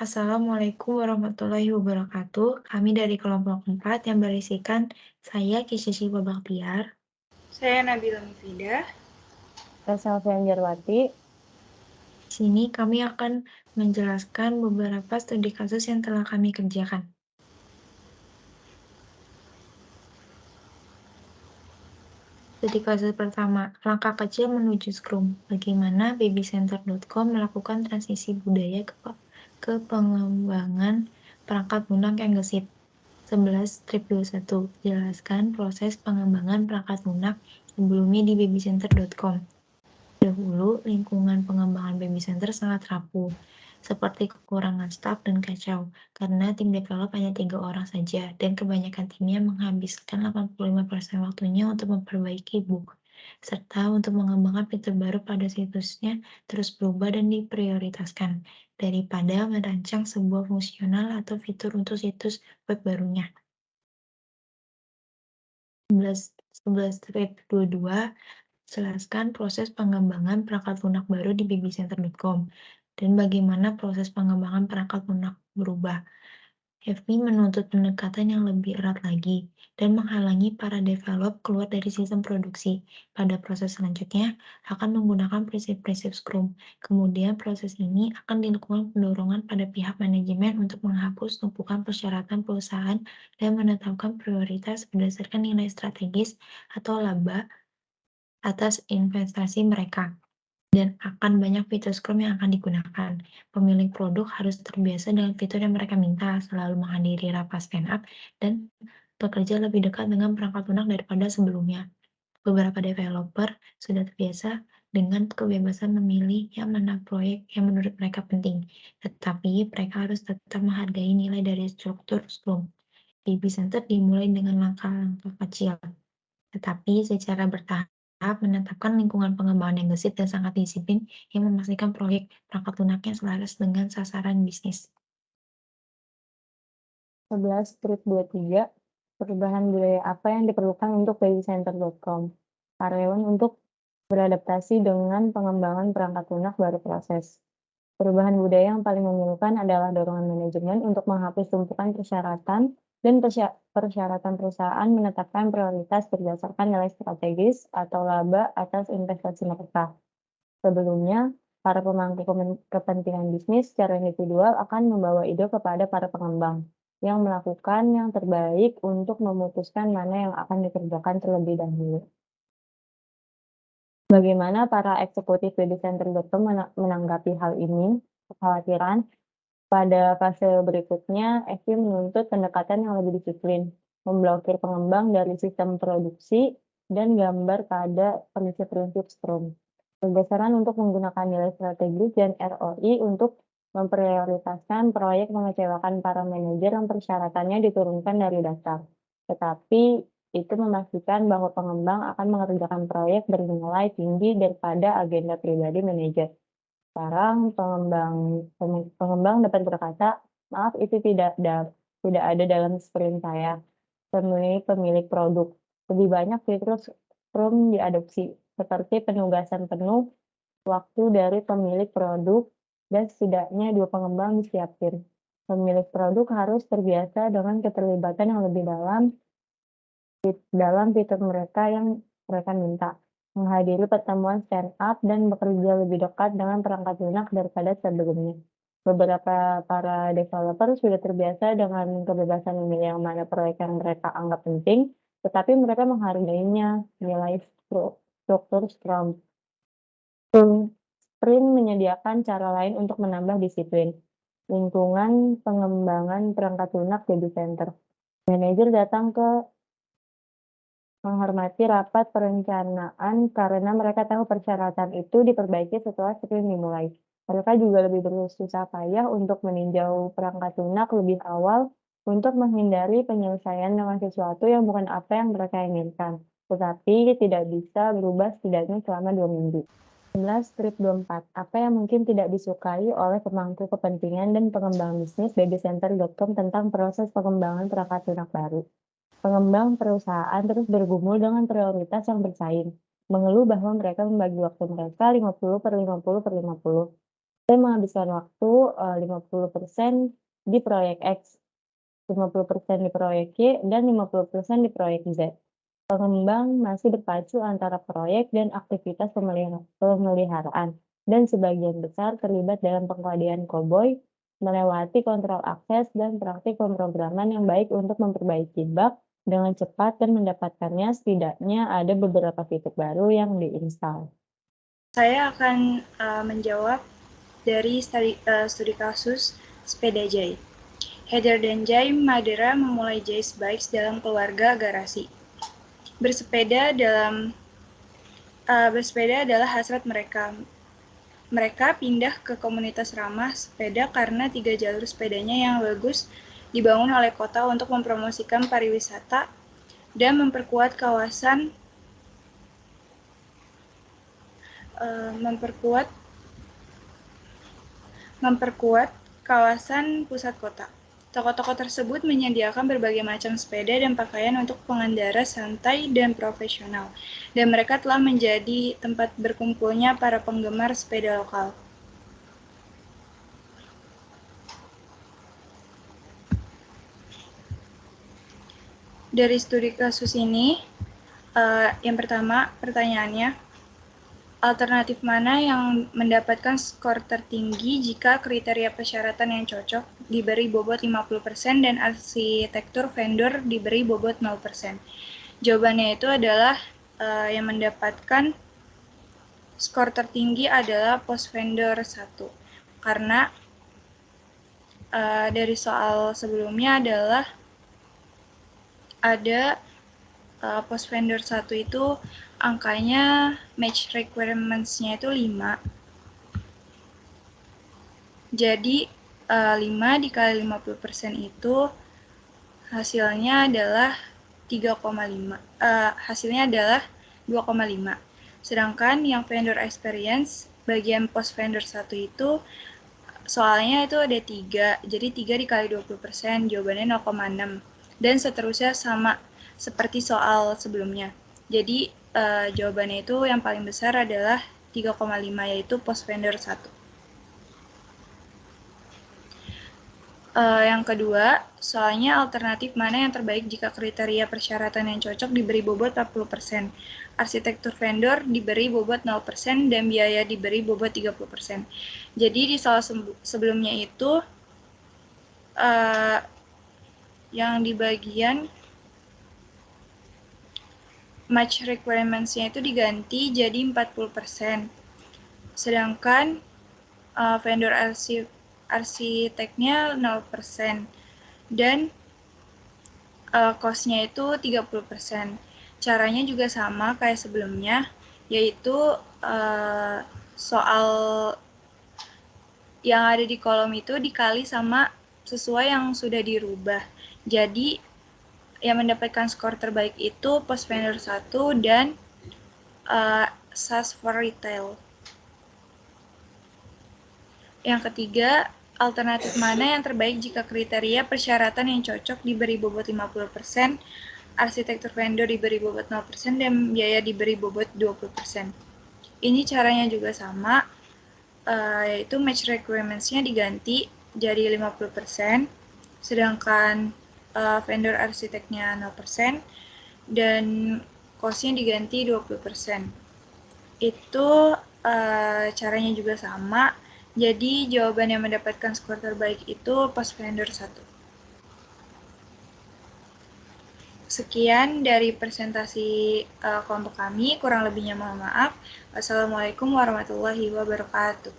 Assalamualaikum warahmatullahi wabarakatuh. Kami dari kelompok 4 yang berisikan saya Kishishi Babaktiar. Saya Nabila Mufidah. Saya Selvian Jarwati. Di sini kami akan menjelaskan beberapa studi kasus yang telah kami kerjakan. Studi kasus pertama, langkah kecil menuju Scrum. Bagaimana babycenter.com melakukan transisi budaya ke pengembangan perangkat lunak yang gesit. 11.21 Jelaskan proses pengembangan perangkat lunak sebelumnya di babycenter.com. Dahulu, lingkungan pengembangan babycenter sangat rapuh, seperti kekurangan staf dan kacau, karena tim develop hanya 3 orang saja, dan kebanyakan timnya menghabiskan 85% waktunya untuk memperbaiki bug, serta untuk mengembangkan fitur baru pada situsnya terus berubah dan diprioritaskan, daripada merancang sebuah fungsional atau fitur untuk situs web barunya. 11.22 Jelaskan proses pengembangan perangkat lunak baru di babycenter.com dan bagaimana proses pengembangan perangkat lunak berubah. FB menuntut pendekatan yang lebih erat lagi dan menghalangi para develop keluar dari sistem produksi. Pada proses selanjutnya akan menggunakan prinsip-prinsip Scrum. Kemudian proses ini akan dilakukan pendorongan pada pihak manajemen untuk menghapus tumpukan persyaratan perusahaan dan menetapkan prioritas berdasarkan nilai strategis atau laba atas investasi mereka, dan akan banyak fitur Scrum yang akan digunakan. Pemilik produk harus terbiasa dengan fitur yang mereka minta, selalu menghadiri rapat stand-up, dan bekerja lebih dekat dengan perangkat lunak daripada sebelumnya. Beberapa developer sudah terbiasa dengan kebebasan memilih yang mana proyek yang menurut mereka penting, tetapi mereka harus tetap menghargai nilai dari struktur Scrum. Baby Center dimulai dengan langkah-langkah kecil, tetapi secara bertahap menetapkan lingkungan pengembangan yang gesit dan sangat disiplin yang memastikan proyek perangkat lunaknya selaras dengan sasaran bisnis. 11.23 Perubahan budaya apa yang diperlukan untuk babycenter.com? Karyawan untuk beradaptasi dengan pengembangan perangkat lunak baru proses. Perubahan budaya yang paling memilukan adalah dorongan manajemen untuk menghapus tumpukan persyaratan dan persyaratan perusahaan menetapkan prioritas berdasarkan nilai strategis atau laba atas investasi mereka. Sebelumnya, para pemangku kepentingan bisnis secara individual akan membawa ide kepada para pengembang yang melakukan yang terbaik untuk memutuskan mana yang akan dikerjakan terlebih dahulu. Bagaimana para eksekutif babycenter.com menanggapi hal ini? Kekhawatiran. Pada fase berikutnya, FB menuntut pendekatan yang lebih disiplin, memblokir pengembang dari sistem produksi, dan gambar pada prinsip-prinsip Scrum. Pergeseran untuk menggunakan nilai strategis dan ROI untuk memprioritaskan proyek mengecewakan para manajer yang persyaratannya diturunkan dari daftar. Tetapi itu memastikan bahwa pengembang akan mengerjakan proyek bernilai tinggi daripada agenda pribadi manajer. Sekarang pengembang dapat berkata, maaf itu tidak ada dalam sprint saya, pemilik produk. Lebih banyak fitur Scrum diadopsi, seperti penugasan penuh waktu dari pemilik produk dan setidaknya 2 pengembang disiapin. Pemilik produk harus terbiasa dengan keterlibatan yang lebih dalam fitur mereka yang mereka minta, menghadiri pertemuan stand up dan bekerja lebih dekat dengan perangkat lunak daripada sebelumnya. Beberapa para developer sudah terbiasa dengan kebebasan memilih yang mana proyek yang mereka anggap penting, tetapi mereka menghargainya, nilai struktur Scrum. Sprint menyediakan cara lain untuk menambah disiplin. Lingkungan pengembangan perangkat lunak babycenter. Manajer datang ke menghormati rapat perencanaan karena mereka tahu persyaratan itu diperbaiki setelah sprint dimulai. Mereka juga lebih bersusah payah untuk meninjau perangkat lunak lebih awal untuk menghindari penyelesaian dengan sesuatu yang bukan apa yang mereka inginkan, tetapi tidak bisa berubah setidaknya selama 2 minggu. 11.24 Apa yang mungkin tidak disukai oleh pemangku kepentingan dan pengembang bisnis babycenter.com tentang proses pengembangan perangkat lunak baru? Pengembang perusahaan terus bergumul dengan prioritas yang bersaing, mengeluh bahwa mereka membagi waktu mereka 50/50/50. Saya menghabiskan waktu 50% di proyek X, 50% di proyek Y, dan 50% di proyek Z. Pengembang masih berpacu antara proyek dan aktivitas pemeliharaan, dan sebagian besar terlibat dalam pengkadean koboi, melewati kontrol akses dan praktik pemrograman yang baik untuk memperbaiki bug dengan cepat dan mendapatkannya setidaknya ada beberapa fitur baru yang diinstal. Saya akan menjawab dari studi kasus sepeda Jai. Heather dan Jai Madera memulai Jai's Bikes dalam keluarga garasi. Bersepeda adalah hasrat mereka. Mereka pindah ke komunitas ramah sepeda karena 3 jalur sepedanya yang bagus dibangun oleh kota untuk mempromosikan pariwisata dan memperkuat kawasan pusat kota. Toko-toko tersebut menyediakan berbagai macam sepeda dan pakaian untuk pengendara santai dan profesional, dan mereka telah menjadi tempat berkumpulnya para penggemar sepeda lokal. Dari studi kasus ini, yang pertama pertanyaannya, alternatif mana yang mendapatkan skor tertinggi jika kriteria persyaratan yang cocok diberi bobot 50% dan arsitektur vendor diberi bobot 0%? Jawabannya itu adalah yang mendapatkan skor tertinggi adalah pos vendor 1. Karena dari soal sebelumnya adalah ada pos vendor 1 itu angkanya match requirements-nya itu 5. Jadi 5 dikali 50% itu hasilnya adalah 3,5. Hasilnya adalah 2,5. Sedangkan yang vendor experience bagian pos vendor 1 itu soalnya itu ada 3. Jadi 3 dikali 20%, jawabannya 0,6. Dan seterusnya sama seperti soal sebelumnya. Jadi jawabannya itu yang paling besar adalah 3,5 yaitu pos vendor 1. Yang kedua, soalnya alternatif mana yang terbaik jika kriteria persyaratan yang cocok diberi bobot 40%, arsitektur vendor diberi bobot 0% dan biaya diberi bobot 30%. Jadi di soal sebelumnya itu yang di bagian match requirements-nya itu diganti jadi 40%. Sedangkan vendor arsiteknya 0% dan cost-nya itu 30%. Caranya juga sama kayak sebelumnya, yaitu soal yang ada di kolom itu dikali sama sesuai yang sudah dirubah. Jadi yang mendapatkan skor terbaik itu pos vendor 1 dan SAS for retail. Yang ketiga, alternatif mana yang terbaik jika kriteria persyaratan yang cocok diberi bobot 50%, arsitektur vendor diberi bobot 0% dan biaya diberi bobot 20%. Ini caranya juga sama, yaitu match requirements-nya diganti jadi 50%, sedangkan vendor arsiteknya 0% dan cost-nya diganti 20%. Itu caranya juga sama, jadi jawaban yang mendapatkan skor terbaik itu pos vendor 1. Sekian dari presentasi kelompok kami, kurang lebihnya mohon maaf. Wassalamualaikum warahmatullahi wabarakatuh.